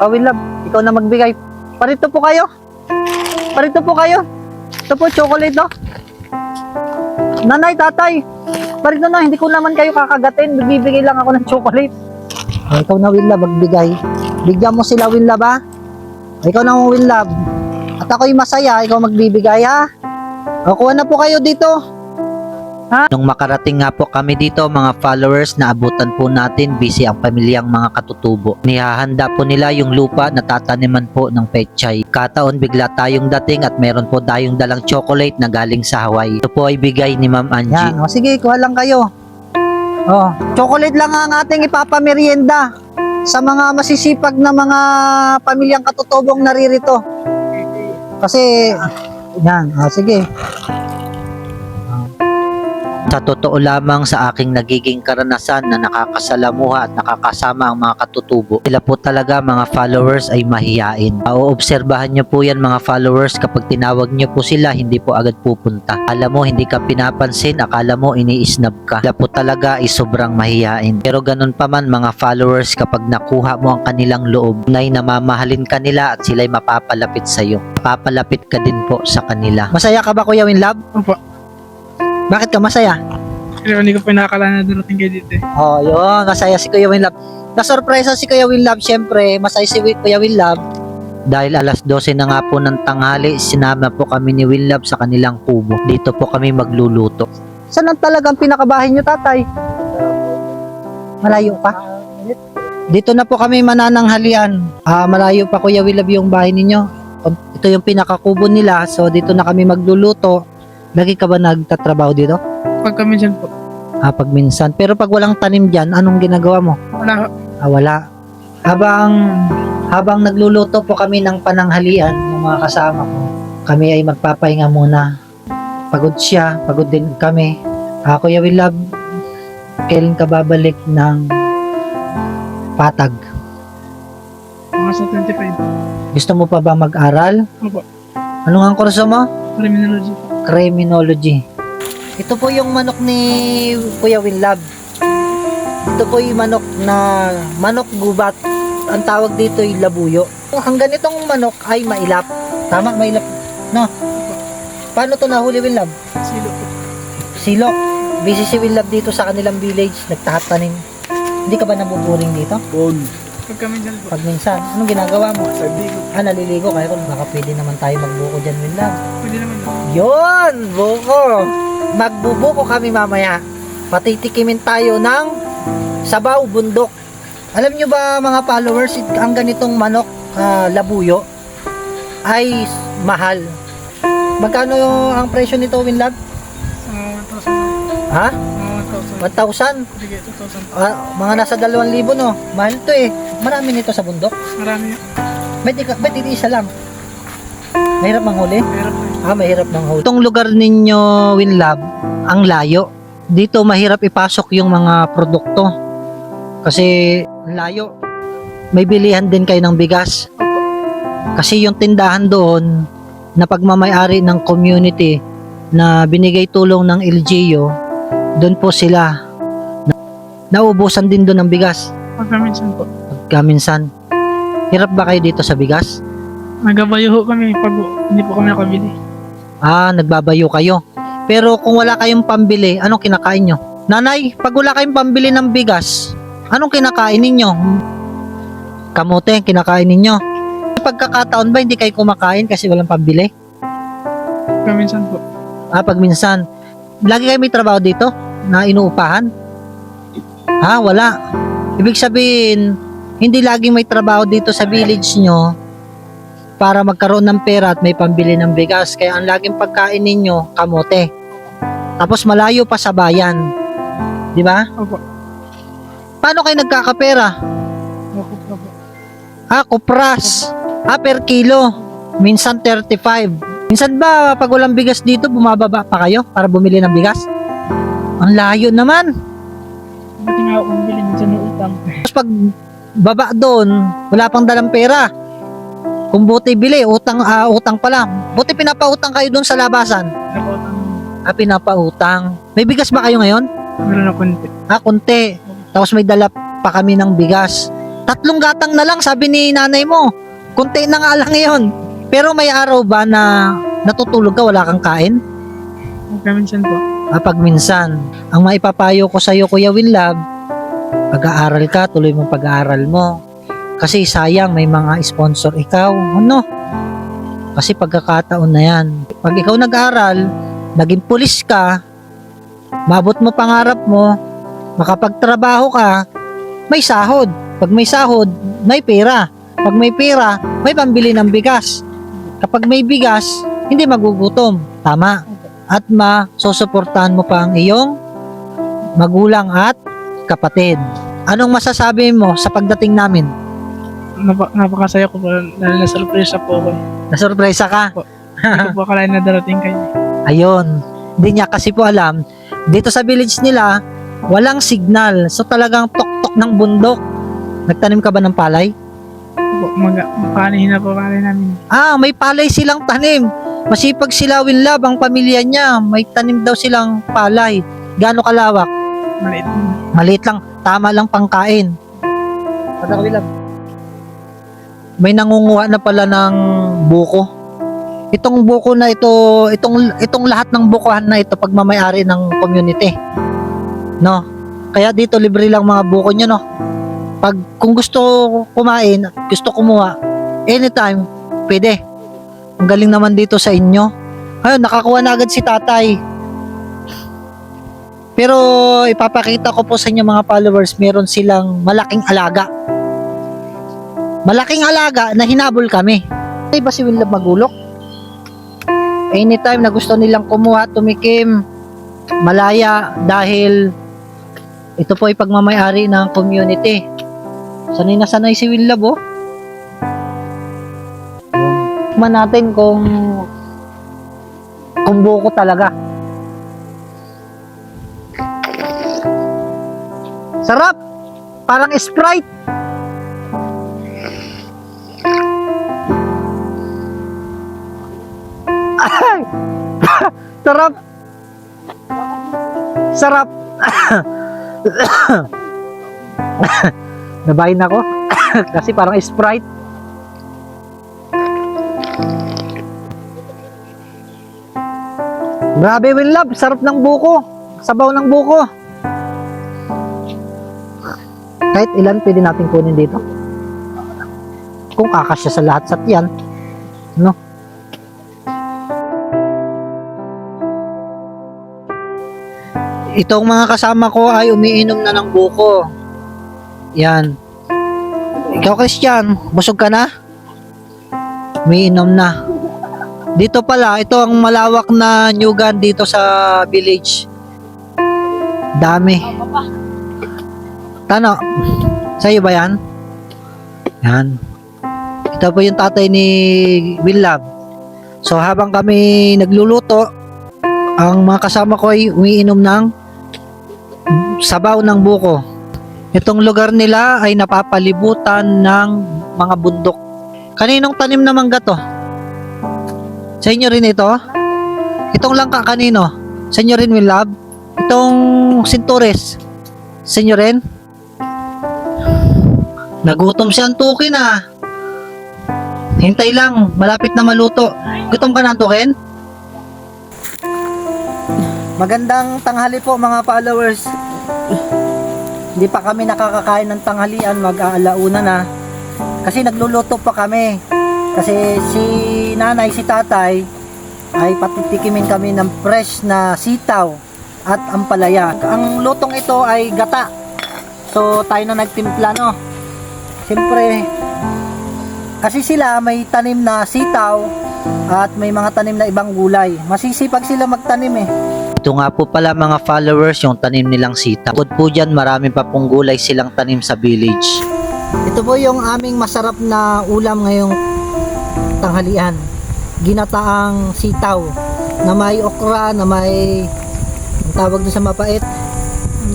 Oh, Will Love, ikaw na magbigay. Parito po kayo. Parito po kayo. Ito po, chocolate, no? Nanay, tatay, parito na, hindi ko naman kayo kakagatin. Bibigay lang ako ng chocolate. Oh, ikaw na, Will Love, magbigay. Bigyan mo sila, Will Love, ha? Oh, ikaw na, Will Love. At ako'y masaya, ikaw magbibigay, ha? O, kuha na po kayo dito. Nung makarating nga po kami dito mga followers, naabutan po natin busy ang pamilyang mga katutubo. Nihahanda po nila yung lupa na tataniman po ng pechay. Kataon bigla tayong dating at meron po tayong dalang chocolate na galing sa Hawaii. Ito po ay bigay ni Ma'am Angie. Yan, o sige, kuha lang kayo. Oh, chocolate lang ang ating ipapamerienda sa mga masisipag na mga pamilyang katutubong naririto. Kasi, yan, o sige. Sa totoo lamang sa aking nagiging karanasan na nakakasalamuha at nakakasama ang mga katutubo, sila po talaga mga followers ay mahiyain. Maoobserbahan nyo po yan mga followers, kapag tinawag nyo po sila, hindi po agad pupunta. Akala mo hindi ka pinapansin, akala mo ini-snub ka. Sila po talaga ay sobrang mahiyain. Pero ganun pa man mga followers, kapag nakuha mo ang kanilang loob, na'y namamahalin ka nila at sila'y mapapalapit sa'yo. Mapapalapit ka din po sa kanila. Masaya ka ba, Kuya Winlab? Opo. Bakit ka masaya? Pero hindi ko pinakala na darating kayo dito eh. Oh, yun. Masaya si Kuya Winlab. Na-surpresa si Kuya Winlab, syempre. Masaya si Kuya Winlab. Dahil alas 12 na nga po ng tanghali, sinama po kami ni Winlab sa kanilang kubo. Dito po kami magluluto. Saan ang talagang pinakabahay nyo, tatay? Malayo pa? Dito na po kami manananghalian. Malayo pa, Kuya Winlab, yung bahay ninyo. Ito yung pinakakubo nila. So, dito na kami magluluto. Lagi ka ba nagtatrabaho dito? Pagka minsan po. Pag minsan. Pero pag walang tanim dyan, anong ginagawa mo? Wala. Wala. Habang nagluluto po kami ng pananghalian, ng mga kasama ko, kami ay magpapahinga muna. Pagod siya, pagod din kami. Kuya Winlab, kailan ka babalik ng Patag? Mga sa 25. Gusto mo pa ba mag-aral? Opo. Anong ang kurso mo? Criminology. Criminology. Ito po yung manok ni Kuya Winlab. Ito po yung manok gubat. Ang tawag dito ay labuyo. Ang ganitong manok ay mailap. Tama, mailap. No? Paano to nahuli, Winlab? Silo po. Silok. Busy si Winlab dito sa kanilang village. Nagtatanim. Hindi ka ba nabuburing dito? Pagka minsan po. Pag minsan. Anong ginagawa mo? Sabigo. Naliligo. Kaya kung baka pwede naman tayo magbuko dyan, Winlab. Pwede naman po. Yun! Buko! Magbubuko kami mamaya. Patitikimin tayo ng sabaw bundok. Alam nyo ba mga followers, ang ganitong manok labuyo ay mahal. Magkano ang presyo nito, Winlab? 1,000. Ha? 1,000. 1,000? Sige, 2,000. Mga nasa 2,000 no? Mahal to eh. Marami nito sa bundok. Marami. Ba't hindi isa lang? Mahirap manghuli? Mahirap po. Mahirap manghuli. Itong lugar ninyo, Winlab, ang layo. Dito mahirap ipasok yung mga produkto. Kasi layo. May bilihan din kayo ng bigas. Kasi yung tindahan doon na pagmamay-ari ng community na binigay tulong ng LGU, doon po sila naubusan din doon ng bigas. Pagka minsan po. Pagka minsan. Hirap ba kayo dito sa bigas? Nagabayo ho kami pag hindi po kami nakabili. Nagbabayo kayo. Pero kung wala kayong pambili, anong kinakain nyo? Nanay, pag wala kayong pambili ng bigas, anong kinakain ninyo? Kamote, kinakain ninyo. Pagkakataon ba hindi kayo kumakain kasi walang pambili? Pagka minsan po. Pag minsan. Lagi kayo may trabaho dito na inuupahan? Wala. Ibig sabihin, hindi laging may trabaho dito sa village nyo para magkaroon ng pera at may pambili ng bigas. Kaya ang laging pagkain ninyo, kamote. Tapos malayo pa sa bayan. Di ba? Opo. Paano kayo nagkakapera? Opo po. Kupras. Per kilo. Minsan 35. Minsan ba pag walang bigas dito, bumababa pa kayo para bumili ng bigas? Ang layo naman. Buti nga ako bumili minsan ng utang. Tapos pag baba doon, wala pang dalang pera. Kung buti bili, utang pa lang. Buti pinapautang kayo doon sa labasan. Nakutang. Pinapautang. May bigas ba kayo ngayon? Meron na konti. Konti. Tapos may dala pa kami ng bigas. 3 gatang na lang, sabi ni nanay mo. Kunti na nga lang yun. Pero may araw ba na natutulog ka, wala kang kain? Kaminsan po. Pag minsan, ang maipapayo ko sa'yo, Kuya Winlab, pag-aaral ka, tuloy mong pag-aaral mo. Kasi sayang, may mga sponsor ikaw. Ano? Kasi pagkakataon na yan. Pag ikaw nag-aaral, naging pulis ka, maabot mo pangarap mo, makapagtrabaho ka, may sahod. Pag may sahod, may pera. Pag may pera, may pambili ng bigas. Kapag may bigas, hindi magugutom. Tama. At masusuportahan mo pa ang iyong magulang at kapatid. Anong masasabi mo sa pagdating namin? Napakasaya ko po dahil na-surprise po ako. Nasurpresa ka? Hindi ko po akalain na darating kayo. Ayun. Hindi niya kasi po alam. Dito sa village nila, walang signal. So talagang tok-tok ng bundok. Nagtanim ka ba ng palay? Panihin na po palay namin. May palay silang tanim. Masipag sila, Winlab, ang pamilya niya. May tanim daw silang palay. Gaano kalawak? Maliit. Maliit lang. Tama lang pangkain. Pagka Winlab. May nangunguha na pala ng buko. Itong buko na ito, itong lahat ng bukuhan na ito pagmamayari ng community. No? Kaya dito libre lang mga buko nyo, no? Pag kung gusto kumain, gusto kumuha, anytime, pwede. Ang galing naman dito sa inyo. Ayun, nakakuha na agad si tatay. Pero ipapakita ko po sa inyo mga followers, meron silang malaking alaga. Malaking alaga na hinabol kami. Ay ba si Winlab magulok? Anytime na gusto nilang kumuha, tumikim, malaya dahil ito po ay pagmamayari ng community. Sanay na sanay si Winlab, oh. Tignan natin kung buko talaga. Sarap! Parang Sprite. Ay! Sarap! Sarap! Nabahin ako kasi parang Sprite. Grabe, Winlab, sarap ng buko. Sabaw ng buko. Kahit ilan pwede natin kunin dito. Kung kakasya sa lahat sa tiyan, no? Itong mga kasama ko ay umiinom na ng buko. Yan. Ikaw, Christian, busog ka na? Umiinom na. Dito pala, ito ang malawak na nyugan dito sa village. Dami. Tano, sa'yo ba yan? Yan. Ito po yung tatay ni Winlab. So habang kami nagluluto, ang mga kasama ko ay umiinom ng sabaw ng buko. Itong lugar nila ay napapalibutan ng mga bundok. Kaninong tanim na mangga to? Sa inyo rin ito? Itong langka kanino? Sa inyo rin, Winlab? Itong sintures? Sa inyo rin? Nagutom si Antukin, ah. Hintay lang, malapit na maluto. Gutom ka na, Antukin? Magandang tanghali po mga followers. Hindi pa kami nakakakain ng tanghalian, mag-aalauna na. Kasi nagluluto pa kami. Kasi si nanay, si tatay ay patitikimin kami ng fresh na sitaw at ampalaya. Ang lutong ito ay gata. So tayo na nagtimpla, no. Siyempre, kasi sila may tanim na sitaw at may mga tanim na ibang gulay. Masisipag sila magtanim eh. Ito nga po pala mga followers yung tanim nilang sitaw. Bukod po dyan, marami pa pong gulay silang tanim sa village. Ito po yung aming masarap na ulam ngayong tanghalian. Ginataang sitaw na may okra, na may ang tawag doon sa mapait,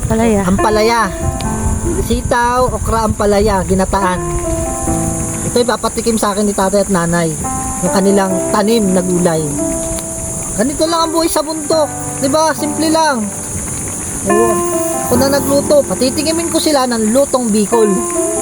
Ampalaya. ampalaya. Sitaw, okra, ampalaya, ginataan. Ito ipapatikim sa akin ni tatay at nanay, yung kanilang tanim na gulay. Ganito lang ang buhay sa bundok, diba? Simple lang. Oo. Kung na nagluto, patitikimin ko sila ng lutong Bicol.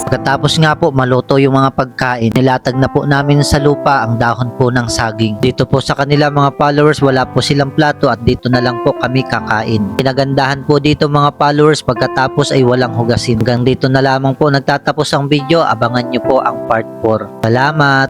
Pagkatapos nga po maluto yung mga pagkain, nilatag na po namin sa lupa ang dahon po ng saging. Dito po sa kanila mga followers, wala po silang plato at dito na lang po kami kakain. Pinagandahan po dito mga followers, pagkatapos ay walang hugasin. Hanggang dito na lamang po nagtatapos ang video, abangan nyo po ang part 4. Salamat!